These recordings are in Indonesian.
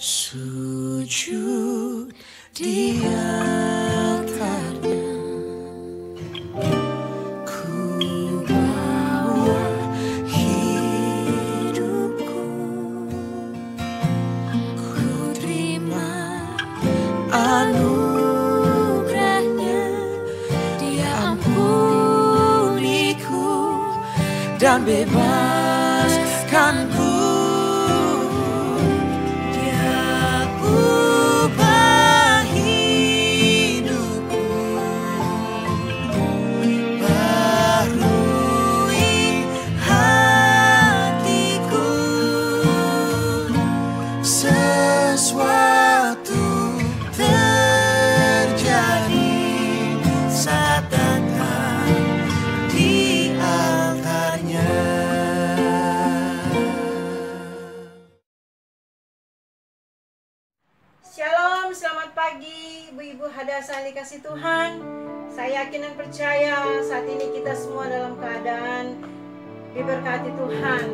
sujud di altarnya. Ku bawa hidupku, ku terima anugerahnya. Dia ampuniku dan bebaskanku. Shalom, selamat pagi ibu-ibu hadasan dikasih Tuhan. Saya yakin dan percaya saat ini kita semua dalam keadaan diberkati Tuhan.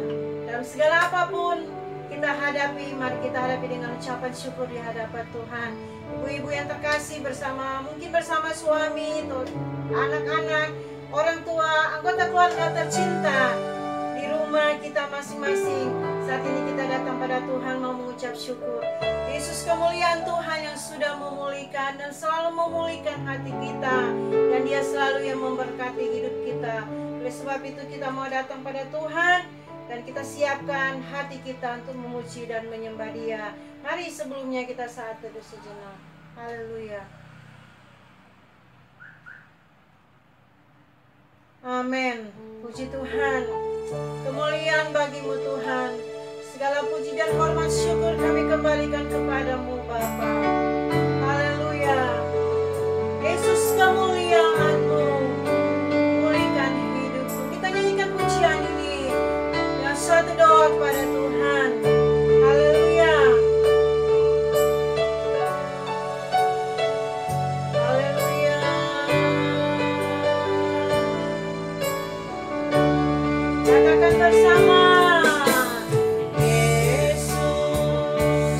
Dalam segala apapun kita hadapi, mari kita hadapi dengan ucapan syukur di hadapan Tuhan. Ibu-ibu yang terkasih mungkin bersama suami, anak-anak, orang tua, anggota keluarga tercinta di rumah kita masing-masing. Saat ini kita datang pada Tuhan mau mengucap syukur. Yesus, kemuliaan Tuhan yang sudah memulihkan dan selalu memulihkan hati kita, dan Dia selalu yang memberkati hidup kita. Oleh sebab itu kita mau datang pada Tuhan dan kita siapkan hati kita untuk memuji dan menyembah Dia. Mari sebelumnya kita saat teduh sejenak. Haleluya. Amin. Puji Tuhan. Kemuliaan bagimu Tuhan. Segala puji dan hormat syukur kami kembalikan kepadamu Bapa. Haleluya. Yesus, kemuliaan-Mu pulihkan hidupku. Kita nyanyikan pujian ini dengan suatu doa kepada Tuhan. Haleluya. Haleluya. Katakan bersama. Yesus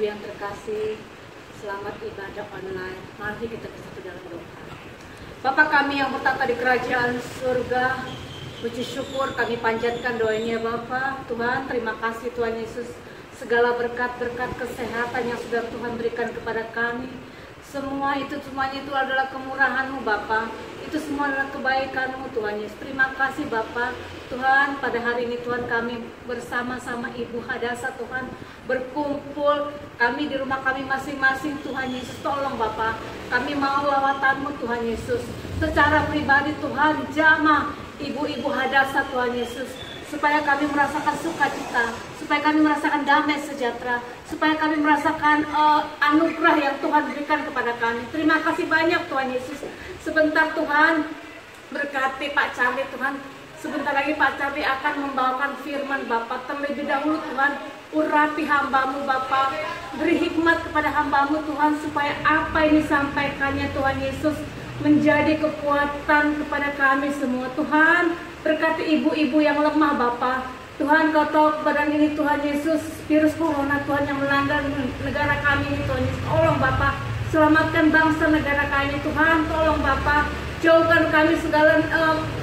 Ibu yang terkasih, selamat ibadah online. Mari kita bersatu dalam doa. Bapa kami yang bertata di kerajaan surga, puji syukur kami panjatkan doanya Bapa. Tuhan, terima kasih Tuhan Yesus, segala berkat-berkat kesehatan yang sudah Tuhan berikan kepada kami. Semuanya itu adalah kemurahan-Mu Bapa. Itu semua adalah kebaikan-Mu Tuhan Yesus. Terima kasih Bapa. Tuhan, pada hari ini Tuhan kami bersama-sama Ibu Hadasa Tuhan berkumpul. Kami di rumah kami masing-masing Tuhan Yesus. Tolong Bapa, kami mau lawatan-Mu Tuhan Yesus. Secara pribadi Tuhan, jamah Ibu-Ibu Hadasa Tuhan Yesus. Supaya kami merasakan sukacita, supaya kami merasakan damai sejahtera, supaya kami merasakan anugerah yang Tuhan berikan kepada kami. Terima kasih banyak Tuhan Yesus. Sebentar Tuhan, berkati Pak Charlie Tuhan. Sebentar lagi Pak Charlie akan membawakan firman Bapak. Terlebih dahulu Tuhan, urapi hamba-Mu Bapak. Beri hikmat kepada hamba-Mu Tuhan, supaya apa yang disampaikannya Tuhan Yesus menjadi kekuatan kepada kami semua. Tuhan, berkati ibu-ibu yang lemah Bapa. Tuhan, Kau tahu keadaan ini Tuhan Yesus, virus corona Tuhan yang melanda negara kami ini Tuhan Yesus. Tolong Bapa, selamatkan bangsa negara kami Tuhan. Tolong Bapa, jauhkan kami segala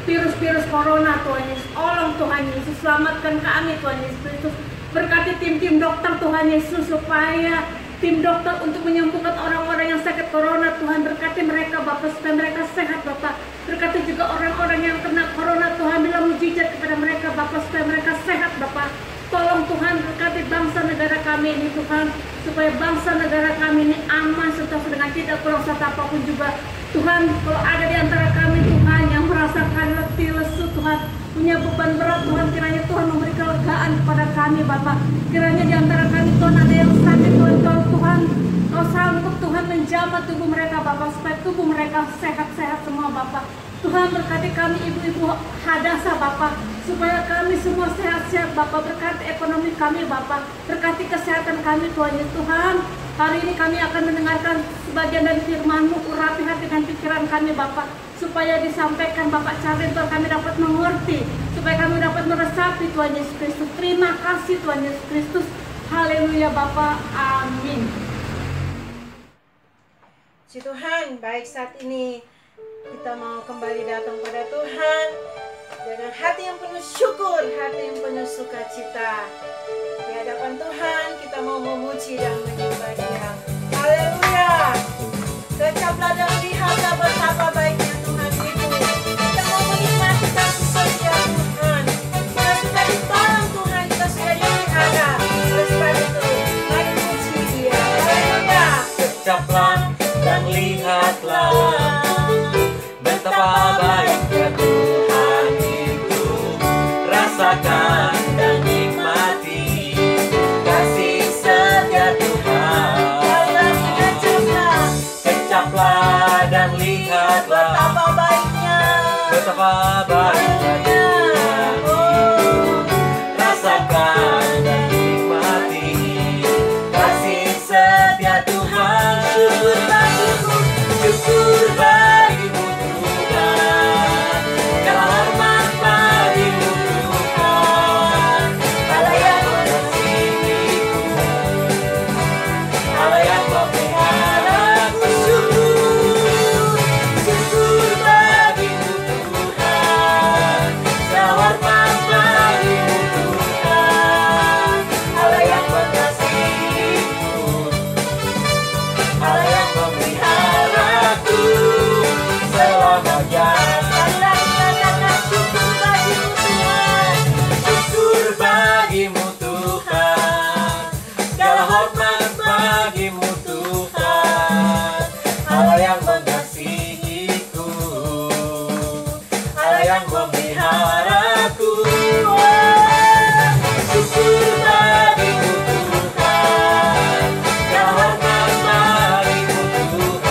virus-virus corona Tuhan Yesus. Tolong Tuhan Yesus, selamatkan kami Tuhan Yesus. Berkati tim-tim dokter Tuhan Yesus, supaya tim dokter untuk menyembuhkan orang-orang yang sakit corona. Tuhan, berkati mereka Bapak, supaya mereka sehat Bapak. Berkati juga orang-orang yang kena corona Tuhan, bila mujizat kepada mereka Bapak, supaya mereka sehat Bapak. Tolong Tuhan, berkati bangsa negara kami ini Tuhan, supaya bangsa negara kami ini aman serta dengan tidak kurang satu apapun juga. Tuhan, kalau ada di antara kami Tuhan yang merasakan letih lesu Tuhan, punya beban berat Tuhan, kiranya Tuhan memberi kelegaan kepada kami Bapak. Kiranya di antara kami Tuhan ada yang sakit Tuhan, Kau sanggup Tuhan menjamah tubuh mereka Bapak, supaya tubuh mereka sehat-sehat semua Bapak. Tuhan, berkati kami ibu-ibu Hadasa Bapak, supaya kami semua sehat-sehat Bapak. Berkati ekonomi kami Bapak, berkati kesehatan kami Tuhan Yesus. Tuhan, hari ini kami akan mendengarkan sebagian dari firman-Mu. Urapi hati dan pikiran kami Bapak, supaya disampaikan Bapak Charlie Tuhan, kami dapat mengerti, supaya kami dapat meresapi Tuhan Yesus Kristus. Terima kasih Tuhan Yesus Kristus. Haleluya Bapak, amin. Si Tuhan, baik saat ini kita mau kembali datang pada Tuhan dengan hati yang penuh syukur, hati yang penuh sukacita. Di hadapan Tuhan kita mau memuji dan menyembah Dia. Haleluya. Kecaplah dan lihatlah betapa baiknya Tuhan itu. Kita mau menikmati kasih setia Tuhan. Kita sudah ditolong Tuhan, kita sudah dipelihara. Oleh sebab itu, mari puji Dia. Haleluya. Kecaplah dan lihatlah betapa baiknya Tuhan itu. Rasakan dan nikmati kasih setia Tuhan. Kecaplah dan lihatlah Betapa baiknya Tuhan itu. Rasakan dan nikmati kasih setia Tuhan. Syukur bagimu, syukur bagimu Tuhan. Segala hormat bagimu Tuhan. Allah yang mengasihiku, Allah yang memeliharaku. Syukur bagimu Tuhan. Segala hormat bagimu Tuhan. Allah yang mengasihiku, Allah yang memeliharaku selamanya. Syukur bagimu Tuhan. Syukur bagimu Tuhan. Segala hormat bagimu Tuhan. Allah yang mengasihiku, Allah yang memeliharaku. Syukur bagimu Tuhan. Segala hormat bagimu Tuhan.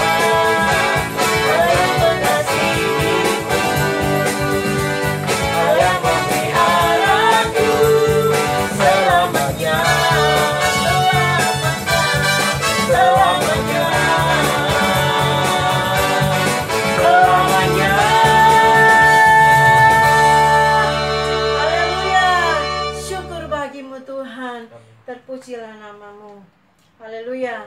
Allah yang mengasihiku, Allah yang memeliharaku selamanya. Selamanya. Selamanya. Haleluya. Syukur bagimu Tuhan. Terpujilah namamu. Haleluya.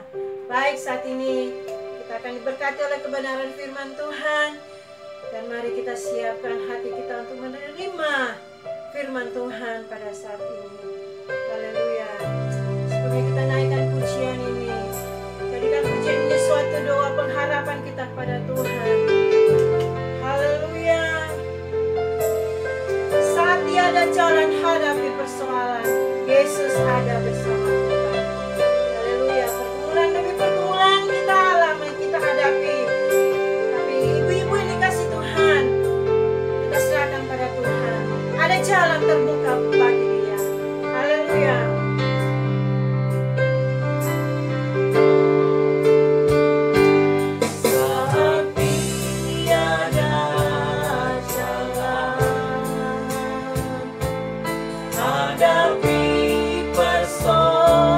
Baik, saat ini kita akan diberkati oleh kebenaran firman Tuhan. Dan mari kita siapkan hati kita untuk menerima firman Tuhan pada saat ini. Haleluya. Sebelum kita naikkan pujian ini, jadikan pujian ini suatu doa pengharapan kita kepada Tuhan. Haleluya. Saat tiada jalan hadapi persoalan, Yesus ada bersama kita. Haleluya. Pergumulan demi pergumulan kita alami, kita hadapi. Tapi ibu-ibu yang dikasih Tuhan, kita serahkan pada Tuhan. Ada jalan terbuka bagi dia. Haleluya. Saat tiada jalan hadapi persoalan,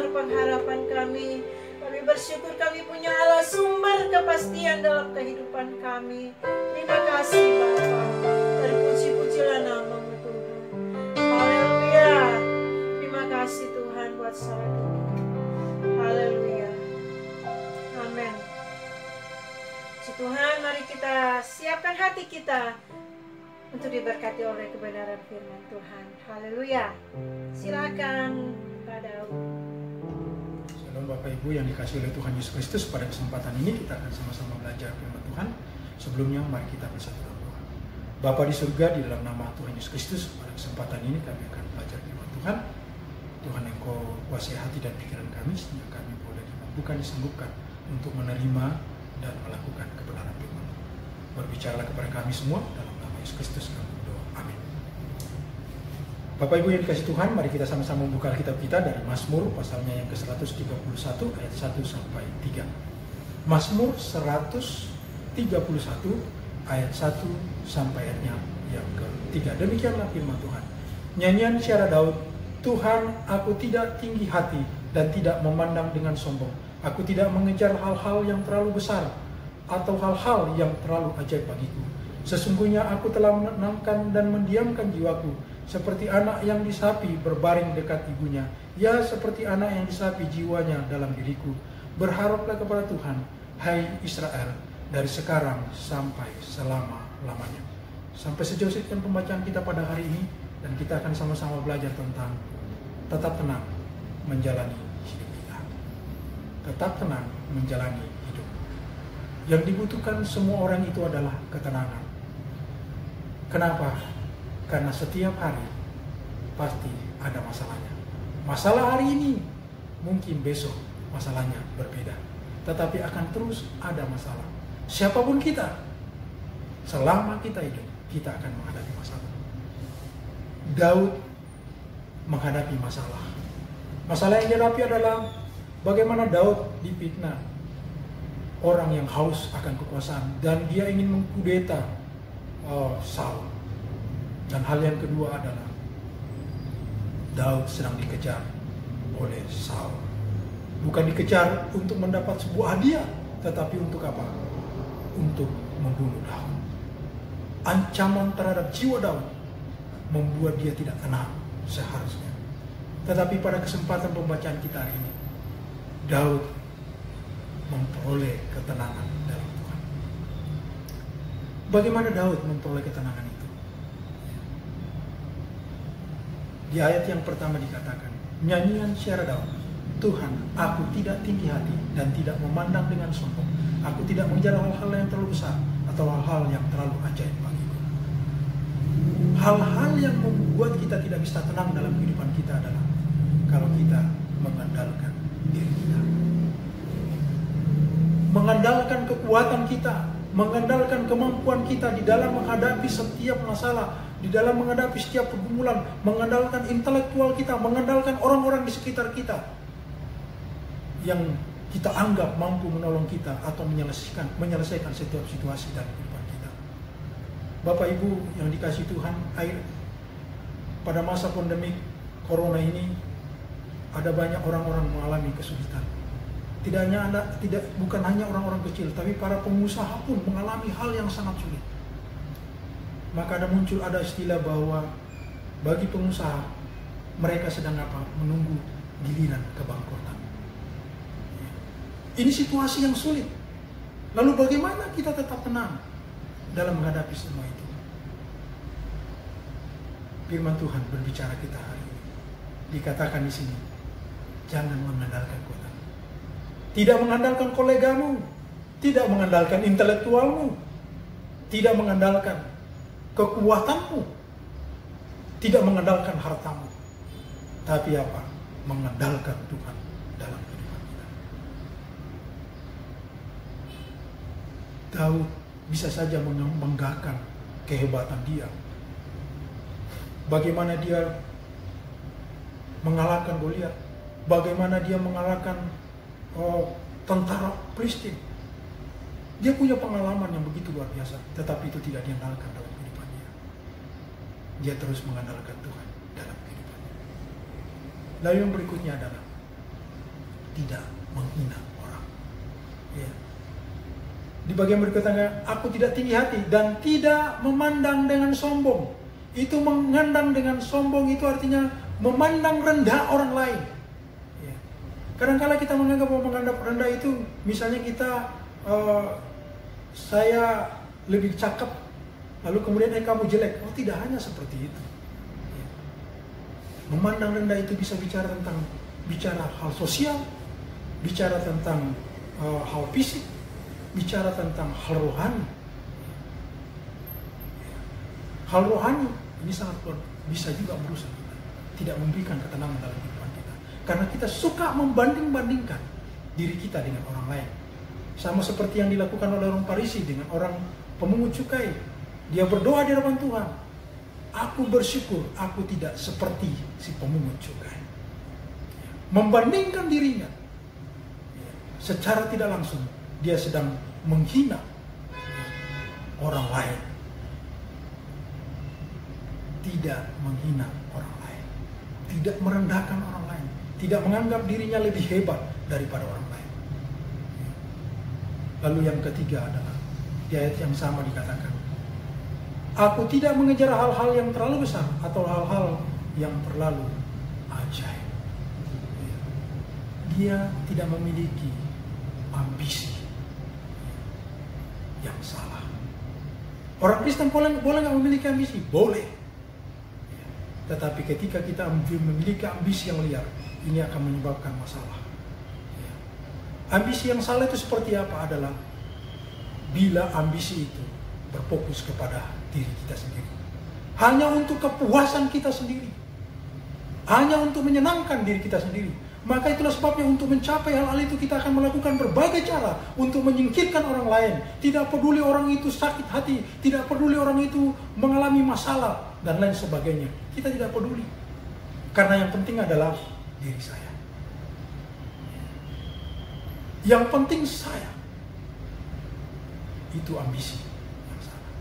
sumber pengharapan kami. Kami bersyukur kami punya Allah sumber kepastian dalam kehidupan kami. Terima kasih Bapa. Terpuji-pujilah nama-Mu Tuhan. Haleluya. Terima kasih Tuhan buat saat ini. Haleluya. Amin. Puji Tuhan, mari kita siapkan hati kita untuk diberkati oleh kebenaran firman Tuhan. Haleluya. Silakan Pak Daud. Shalom Bapak Ibu yang dikasihi oleh Tuhan Yesus Kristus. Pada kesempatan ini kita akan sama-sama belajar firman Tuhan. Sebelumnya mari kita bersatu dalam doa. Bapa di surga, di dalam nama Tuhan Yesus Kristus, pada kesempatan ini kami akan belajar firman Tuhan. Tuhan, Engkau kuasai hati dan pikiran kami sehingga kami boleh dimampukan, disanggup untuk menerima dan melakukan kebenaran firman. Berbicaralah kepada kami semua dalam nama Yesus Kristus kami berdoa. Amin. Bapak Ibu yang dikasihi Tuhan, mari kita sama-sama membuka kitab kita dari Mazmur pasalnya yang ke-131 ayat 1 sampai 3. Mazmur 131 ayat 1 sampai ayatnya yang ke-3. Demikianlah firman Tuhan. Nyanyian syair Daud, Tuhan, aku tidak tinggi hati dan tidak memandang dengan sombong. Aku tidak mengejar hal-hal yang terlalu besar atau hal-hal yang terlalu ajaib bagiku. Sesungguhnya aku telah menenangkan dan mendiamkan jiwaku, seperti anak yang disapi berbaring dekat ibunya. Ya, seperti anak yang disapi jiwanya dalam diriku. Berharaplah kepada Tuhan, hai Israel, dari sekarang sampai selama-lamanya. Sampai sejauh sekian pembacaan kita pada hari ini, dan kita akan sama-sama belajar tentang tetap tenang menjalani hidup kita. Tetap tenang menjalani hidup. Yang dibutuhkan semua orang itu adalah ketenangan. Kenapa? Karena setiap hari pasti ada masalahnya. Masalah hari ini mungkin besok masalahnya berbeda, tetapi akan terus ada masalah. Siapapun kita, selama kita hidup, kita akan menghadapi masalah. Daud menghadapi masalah. Masalah yang dihadapi adalah bagaimana Daud difitnah orang yang haus akan kekuasaan dan dia ingin mengkudeta Saul. Dan hal yang kedua adalah Daud sedang dikejar oleh Saul. Bukan dikejar untuk mendapat sebuah hadiah, tetapi untuk apa? Untuk membunuh Daud. Ancaman terhadap jiwa Daud membuat dia tidak tenang seharusnya. Tetapi pada kesempatan pembacaan kita hari ini, Daud memperoleh ketenangan dalam Tuhan. Bagaimana Daud memperoleh ketenangan itu? Di ayat yang pertama dikatakan, nyanyian syair Daud, Tuhan, aku tidak tinggi hati dan tidak memandang dengan sombong. Aku tidak mengejar hal-hal yang terlalu besar atau hal-hal yang terlalu ajaib bagiku. Hal-hal yang membuat kita tidak bisa tenang dalam kehidupan kita adalah kalau kita mengandalkan diri kita. Mengandalkan kekuatan kita, mengandalkan kemampuan kita di dalam menghadapi setiap masalah, di dalam menghadapi setiap pergumulan, mengandalkan intelektual kita, mengandalkan orang-orang di sekitar kita yang kita anggap mampu menolong kita atau menyelesaikan setiap situasi dalam kehidupan kita. Bapak Ibu yang dikasihi Tuhan, pada masa pandemi Corona ini ada banyak orang-orang mengalami kesulitan. Bukan hanya orang-orang kecil, tapi para pengusaha pun mengalami hal yang sangat sulit. Maka ada istilah bahwa bagi pengusaha mereka sedang menunggu giliran kebangkrutan. Ini situasi yang sulit. Lalu bagaimana kita tetap tenang dalam menghadapi semua itu? Firman Tuhan berbicara kita hari ini. Dikatakan di sini, jangan mengandalkan kekuatan. Tidak mengandalkan kolegamu, tidak mengandalkan intelektualmu, tidak mengandalkan kekuatanmu, tidak mengandalkan hartamu, tapi apa? Mengandalkan Tuhan dalam kehidupan kita. Daud bisa saja membanggakan kehebatan dia. Bagaimana dia mengalahkan Goliat, bagaimana dia mengalahkan tentara Filistin. Dia punya pengalaman yang begitu luar biasa, tetapi itu tidak diandalkan dalam kehidupan dia. Dia terus mengandalkan Tuhan dalam kehidupannya. Lalu yang berikutnya adalah tidak menghina orang. Ya. Di bagian berikutnya, aku tidak tinggi hati dan tidak memandang dengan sombong. Itu memandang dengan sombong itu artinya memandang rendah orang lain. Ya. Kadang-kala kita menganggap rendah itu, misalnya kita, saya lebih cakep, lalu kemudian kamu jelek. Oh, tidak hanya seperti itu. Ya. Memandang rendah itu bisa bicara hal sosial, bicara tentang hal fisik, bicara tentang hal rohani. Hal rohani ini sangat bisa juga merusak kita, tidak memberikan ketenangan dalam kehidupan kita, karena kita suka membanding-bandingkan diri kita dengan orang lain. Sama seperti yang dilakukan oleh orang Farisi dengan orang pemungut cukai. Dia berdoa di hadapan Tuhan, aku bersyukur aku tidak seperti si pemungut cukai. Membandingkan dirinya, secara tidak langsung dia sedang menghina orang lain. Tidak menghina orang lain, tidak merendahkan orang lain, tidak menganggap dirinya lebih hebat daripada orang lain. Lalu yang ketiga adalah di ayat yang sama dikatakan, aku tidak mengejar hal-hal yang terlalu besar atau hal-hal yang terlalu ajaib. Dia tidak memiliki ambisi yang salah. Orang Kristen boleh nggak memiliki ambisi? Boleh. Tetapi ketika kita memiliki ambisi yang liar, ini akan menyebabkan masalah. Ambisi yang salah itu seperti apa? Adalah bila ambisi itu berfokus kepada diri kita sendiri, hanya untuk kepuasan kita sendiri, hanya untuk menyenangkan diri kita sendiri. Maka itulah sebabnya untuk mencapai hal-hal itu kita akan melakukan berbagai cara untuk menyingkirkan orang lain. Tidak peduli orang itu sakit hati, tidak peduli orang itu mengalami masalah dan lain sebagainya. Kita tidak peduli. Karena yang penting adalah diri saya. Yang penting saya. Itu ambisi yang salah.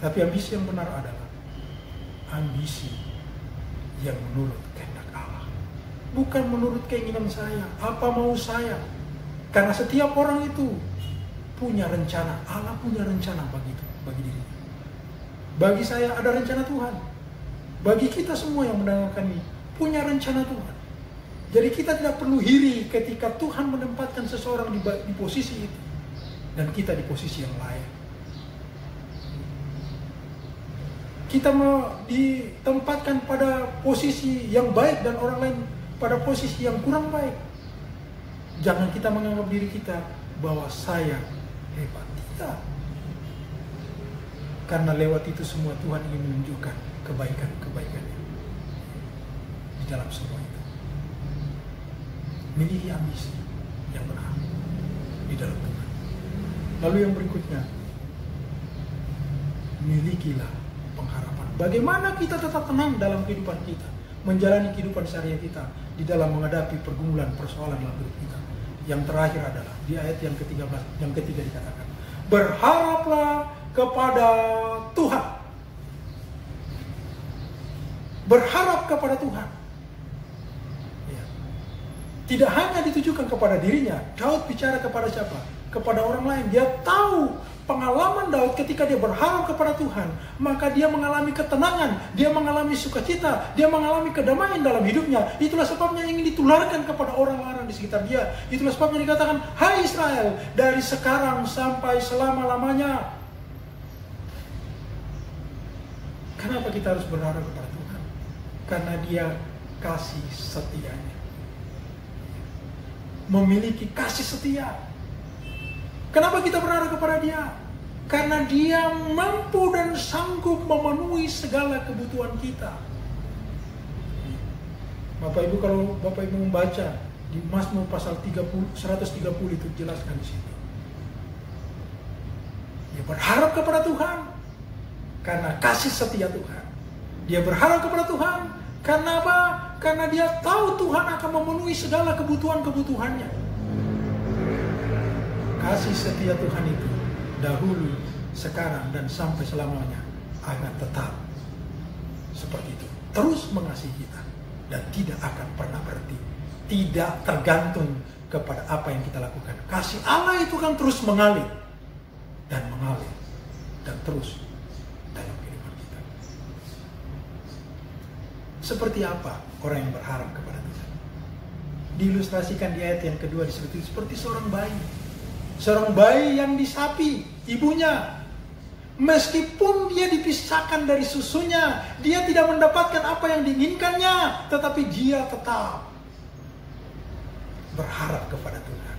Tapi ambisi yang benar adalah ambisi yang menurut kehendak Allah. Bukan menurut keinginan saya, apa mau saya. Karena setiap orang itu punya rencana. Allah punya rencana bagi dirinya. Bagi saya ada rencana Tuhan. Bagi kita semua yang mendengarkan ini punya rencana Tuhan. Jadi kita tidak perlu iri ketika Tuhan menempatkan seseorang di posisi itu dan kita di posisi yang lain. Kita mau ditempatkan pada posisi yang baik dan orang lain pada posisi yang kurang baik. Jangan kita menganggap diri kita bahwa saya hebat. Tidak. Karena lewat itu semua Tuhan ingin menunjukkan kebaikan-kebaikannya di dalam semua itu. Miliki ambisi yang benar di dalam Tuhan. Lalu yang berikutnya, milikilah pengharapan. Bagaimana kita tetap tenang dalam kehidupan kita, menjalani kehidupan sehari kita di dalam menghadapi pergumulan persoalan dalam hidup kita. Yang terakhir adalah di ayat yang ke-13, yang ketiga dikatakan, berharaplah kepada Tuhan. Berharap kepada Tuhan. Ya. Tidak hanya ditujukan kepada dirinya. Daud bicara kepada siapa? Kepada orang lain. Dia tahu pengalaman Daud ketika dia berharap kepada Tuhan, maka dia mengalami ketenangan, dia mengalami sukacita, dia mengalami kedamaian dalam hidupnya. Itulah sebabnya ingin ditularkan kepada orang-orang di sekitar dia. Itulah sebabnya dikatakan, hai Israel, dari sekarang sampai selama-lamanya. Kenapa kita harus berharap kepada Tuhan? Karena dia kasih setianya. Memiliki kasih setia. Kenapa kita berharap kepada dia? Karena dia mampu dan sanggup memenuhi segala kebutuhan kita. Bapak Ibu, kalau Bapak Ibu membaca di Mazmur pasal 130 itu jelaskan di situ. Dia berharap kepada Tuhan karena kasih setia Tuhan. Dia berharap kepada Tuhan karena apa? Karena dia tahu Tuhan akan memenuhi segala kebutuhan-kebutuhannya. Kasih setia Tuhan itu dahulu, sekarang, dan sampai selamanya akan tetap seperti itu. Terus mengasihi kita dan tidak akan pernah berhenti tidak tergantung kepada apa yang kita lakukan. Kasih Allah itu kan terus mengalir dan terus dalam kehidupan kita. Seperti apa orang yang berharap kepada Tuhan? Diilustrasikan di ayat yang kedua disebut seperti seorang bayi. Seorang bayi yang disapi ibunya. Meskipun dia dipisahkan dari susunya, dia tidak mendapatkan apa yang diinginkannya, tetapi dia tetap berharap kepada Tuhan.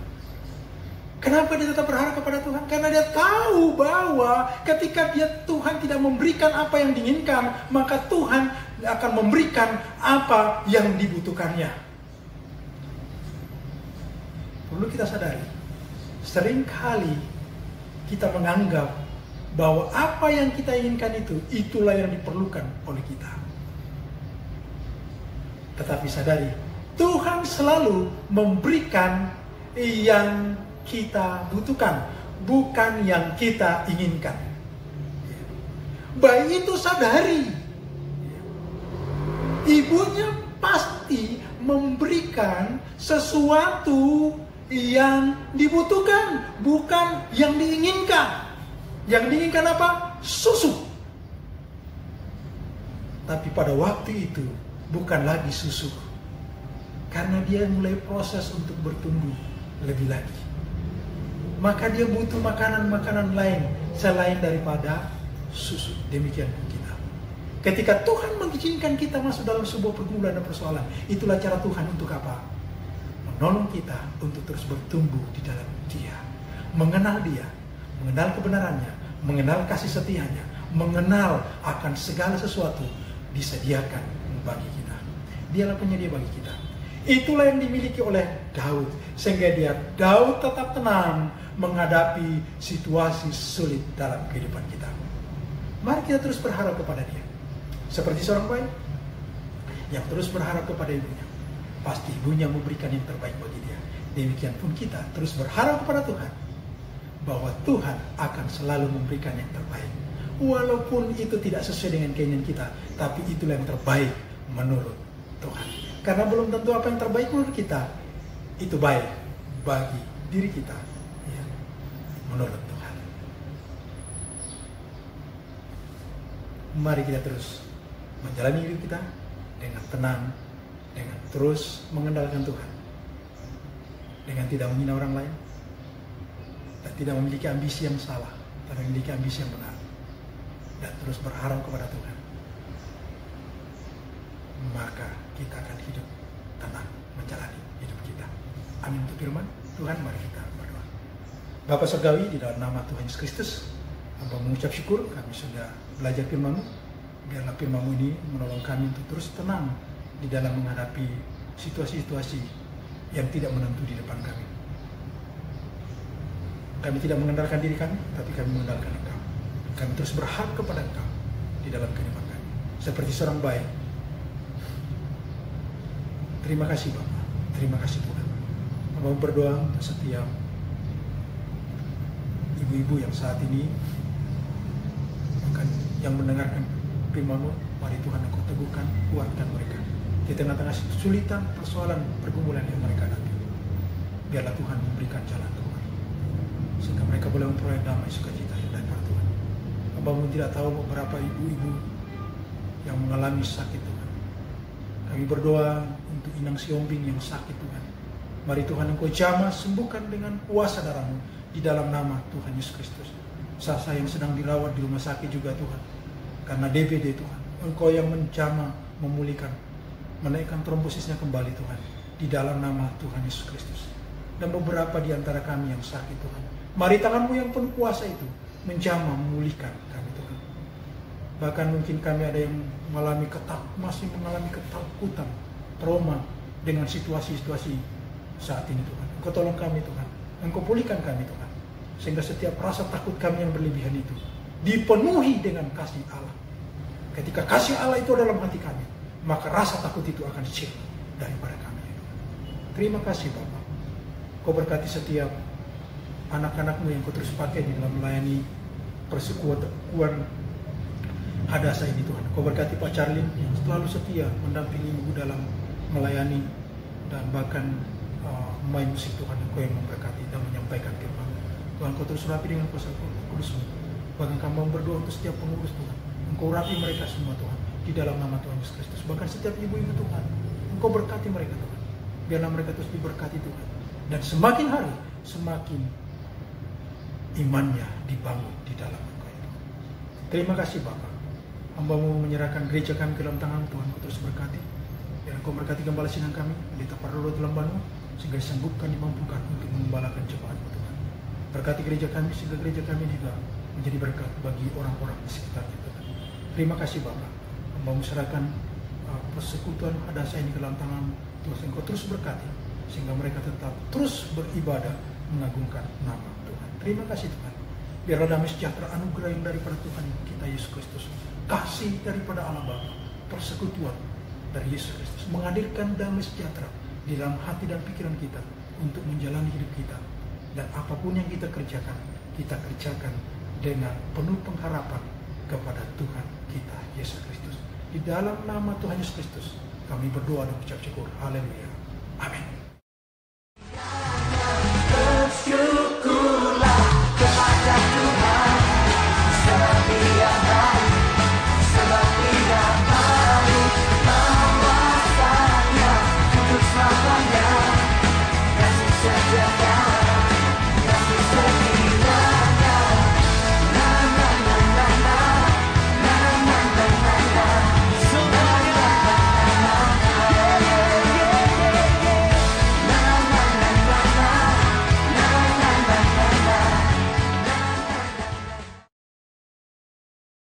Kenapa dia tetap berharap kepada Tuhan? Karena dia tahu bahwa ketika Tuhan tidak memberikan apa yang diinginkan, maka Tuhan akan memberikan apa yang dibutuhkannya. Perlu kita sadari, seringkali kita menganggap bahwa apa yang kita inginkan itulah yang diperlukan oleh kita. Tetapi sadari, Tuhan selalu memberikan yang kita butuhkan, bukan yang kita inginkan. Bayi itu sadari, ibunya pasti memberikan sesuatu yang dibutuhkan, bukan yang diinginkan. Yang diinginkan apa? Susu. Tapi pada waktu itu bukan lagi susu, karena dia mulai proses untuk bertumbuh lebih lagi. Maka dia butuh makanan-makanan lain selain daripada susu. Demikian pun kita. Ketika Tuhan mengizinkan kita masuk dalam sebuah pergumulan dan persoalan, itulah cara Tuhan untuk apa? Menolong kita untuk terus bertumbuh di dalam Dia, mengenal Dia, mengenal kebenarannya, mengenal kasih setianya, mengenal akan segala sesuatu disediakan bagi kita. Dialah penyedia bagi kita. Itulah yang dimiliki oleh Daud, sehingga Daud tetap tenang menghadapi situasi sulit dalam kehidupan kita. Mari kita terus berharap kepada Dia, seperti seorang bayi yang terus berharap kepada ibunya. Pasti ibunya memberikan yang terbaik bagi dia. Demikian pun kita terus berharap kepada Tuhan, bahwa Tuhan akan selalu memberikan yang terbaik. Walaupun itu tidak sesuai dengan keinginan kita, tapi itulah yang terbaik menurut Tuhan. Karena belum tentu apa yang terbaik menurut kita itu baik bagi diri kita, ya, menurut Tuhan. Mari kita terus menjalani hidup kita dengan tenang, dengan terus mengandalkan Tuhan, dengan tidak menghina orang lain, dan tidak memiliki ambisi yang salah, tapi memiliki ambisi yang benar, dan terus berharap kepada Tuhan. Maka kita akan hidup tenang menjalani hidup kita. Amin untuk firman Tuhan. Mari kita berdoa. Bapa Surgawi, di dalam nama Tuhan Yesus Kristus, hamba mengucap syukur kami sudah belajar firman-Mu. Biarlah firman-Mu ini menolong kami untuk terus tenang di dalam menghadapi situasi-situasi yang tidak menentu di depan kami. Kami tidak mengandalkan diri kami, tapi kami mengandalkan Engkau. Kami terus berharap kepada Engkau di dalam kehidupan kami, seperti seorang bayi. Terima kasih Bapak, terima kasih Tuhan. Hamba berdoa untuk setiap ibu-ibu yang saat ini bahkan yang mendengarkan firman-Mu. Mari Tuhan Engkau teguhkan, kuatkan mereka di tengah-tengah kesulitan, persoalan, pergumulan yang mereka hadapi. Biarlah Tuhan memberikan jalan keluar, sehingga mereka boleh memperoleh damai sukacita dari Tuhan. Hamba-Mu tidak tahu beberapa ibu-ibu yang mengalami sakit Tuhan. Kami berdoa untuk Inang Siombing yang sakit Tuhan. Mari Tuhan Engkau jamah, sembuhkan dengan kuasa darah-Mu di dalam nama Tuhan Yesus Kristus. Sasa yang sedang dirawat di rumah sakit juga Tuhan, karena DBD Tuhan, Engkau yang menjamah, memulihkan, menaikkan trombosisnya kembali Tuhan, di dalam nama Tuhan Yesus Kristus. Dan beberapa di antara kami yang sakit Tuhan, mari tangan-Mu yang penuh kuasa itu menjamah, memulihkan kami Tuhan. Bahkan mungkin kami ada yang masih mengalami ketakutan, trauma dengan situasi-situasi saat ini Tuhan. Engkau tolong kami Tuhan, Engkau pulihkan kami Tuhan, sehingga setiap rasa takut kami yang berlebihan itu dipenuhi dengan kasih Allah. Ketika kasih Allah itu dalam hati kami, maka rasa takut itu akan hilang daripada kami. Terima kasih Bapak. Kau berkati setiap anak-anak-Mu yang Kau terus pakai di dalam melayani persekutuan Hadasa ini Tuhan. Kau berkati Pak Charlin yang selalu setia mendampingi Ibu dalam melayani dan bahkan main musik Tuhan, Engkau yang memberkati dan menyampaikan firman Tuhan. Kau terus rapi dengan kuasa Kudus-Mu. Bahkan kami berdoa untuk setiap pengurus Tuhan, Engkau rapi mereka semua Tuhan, di dalam nama Tuhan Yesus Kristus. Bahkan setiap ibu-ibu Tuhan, Engkau berkati mereka Tuhan, biarlah mereka terus diberkati Tuhan, dan semakin hari semakin imannya dibangun di dalam Engkau. Terima kasih Bapa. Hamba-Mu menyerahkan gereja kami ke dalam tangan Tuhan. Kau terus berkati. Biar Engkau berkati gembala sidang kami, pendeta Parolo dalam Banu, sehingga disanggupkan, dimampukan untuk mengembalakan jemaat-Mu Tuhan. Berkati gereja kami, sehingga gereja kami juga menjadi berkat bagi orang-orang di sekitarnya Tuhan. Terima kasih Bapa. Hamba-Mu serahkan persekutuan Hadasa ini ke dalam tangan Tuhan. Engkau terus berkati, sehingga mereka tetap terus beribadah mengagungkan nama Tuhan. Terima kasih Tuhan. Biarlah damai sejahtera anugerah yang daripada Tuhan kita Yesus Kristus, kasih daripada Allah Bapa, persekutuan dari Yesus Kristus menghadirkan damai sejahtera di dalam hati dan pikiran kita untuk menjalani hidup kita, dan apapun yang kita kerjakan dengan penuh pengharapan kepada Tuhan kita Yesus Kristus. Di dalam nama Tuhan Yesus Kristus kami berdoa dan ucap syukur. Haleluya.